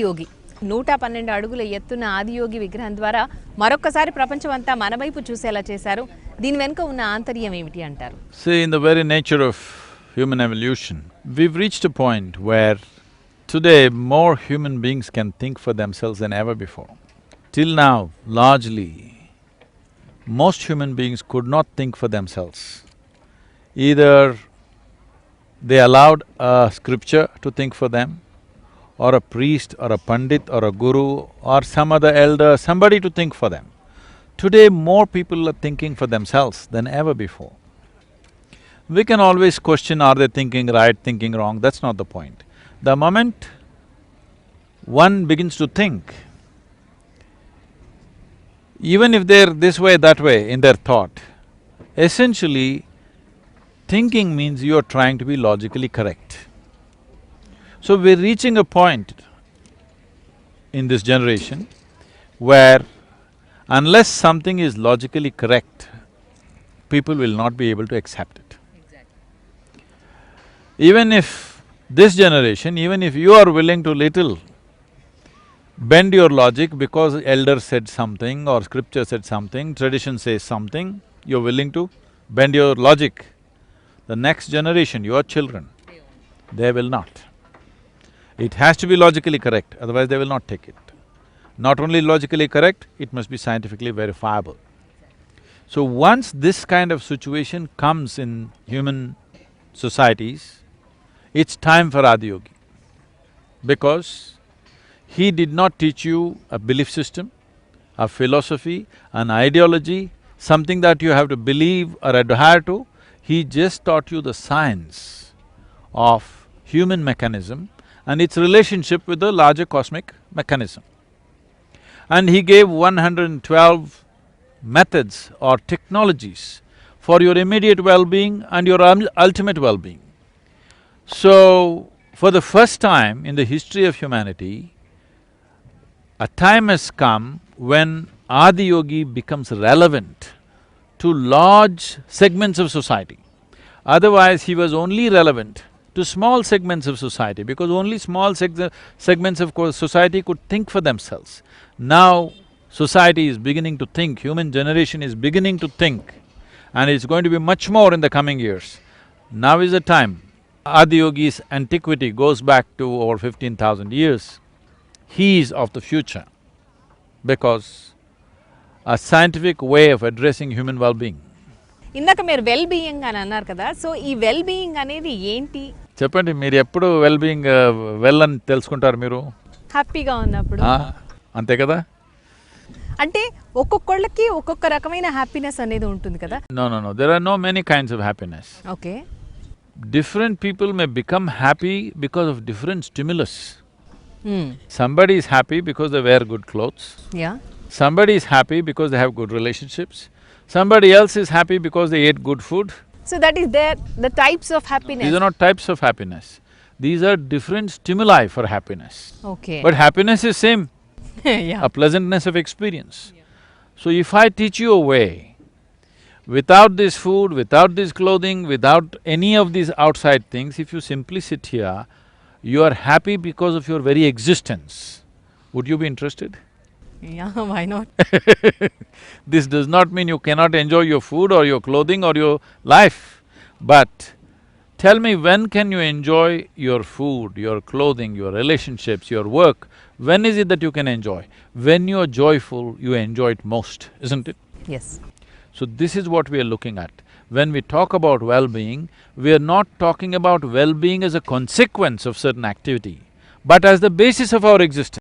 యోగి 112 అడుగుల ఎత్తున ఆదియోగి విగ్రహం ద్వారా మరొక్కసారి ప్రపంచమంతా మన వైపు చూసేలా చేశారు. దీని వెనుక ఉన్న ఆంతర్యం ఏమిటి అంటారు? See, in the very nature of human evolution, we've reached a point where today more human beings can think for themselves than ever before. Till now, largely, most human beings could not think for themselves. Either they allowed a scripture to think for them, or a priest, or a pandit, or a guru, or some other elder, somebody to think for them. Today, more people are thinking for themselves than ever before. We can always question, are they thinking right, thinking wrong, that's not the point. The moment one begins to think, even if they're this way, that way in their thought, essentially, thinking means you're trying to be logically correct. So we're reaching a point in this generation where unless something is logically correct, people will not be able to accept it. Even if this generation, even if you are willing to little bend your logic because elder said something or scripture said something, tradition says something, you're willing to bend your logic. The next generation, your children, they will not. It has to be logically correct, otherwise they will not take it. Not only logically correct, it must be scientifically verifiable. So once this kind of situation comes in human societies, it's time for Adiyogi. Because he did not teach you a belief system, a philosophy, an ideology, something that you have to believe or adhere to. He just taught you the science of human mechanism and its relationship with the larger cosmic mechanism. And he gave 112 methods or technologies for your immediate well-being and your ultimate well-being. So, for the first time in the history of humanity, a time has come when Adiyogi becomes relevant to large segments of society. Otherwise, he was only relevant to small segments of society because only small segments of society could think for themselves. Now, society is beginning to think, human generation is beginning to think, and it's going to be much more in the coming years. Now is the time. Adiyogi's antiquity goes back to over 15,000 years. He is of the future because a scientific way of addressing human well-being. ఇందాక మీరు well being అని అన్నారు కదా, so ఈ well being అనేది ఏంటి? చెప్పండి, మీరు ఎప్పుడు వెల్ బీయింగ్ వెల్ అని తెలుసుకుంటారు మీరు? హ్యాపీగా ఉన్నప్పుడు. అంతే కదా? అంటే ఒక్కొక్కళ్ళకి ఒక్కొక్క రకమైన హ్యాపీనెస్ అనేది ఉంటుంది కదా? No, there are no many kinds of happiness. Okay. Different people may become happy because of different stimulus. Somebody is happy because they wear good clothes. Yeah. Somebody is happy because they have good relationships. Somebody else is happy because they ate good food. So that is the types of happiness. These are not types of happiness. These are different stimuli for happiness. Okay. But happiness is same. Yeah. A pleasantness of experience. So if I teach you a way, without this food, without this clothing, without any of these outside things, if you simply sit here, you are happy because of your very existence. Would you be interested? Yeah, why not? This does not mean you cannot enjoy your food or your clothing or your life, but tell me, when can you enjoy your food, your clothing, your relationships, your work? When is it that you can enjoy? When you are joyful, you enjoy it most, isn't it? Yes. So this is what we are looking at. When we talk about well-being, we are not talking about well-being as a consequence of certain activity, but as the basis of our existence.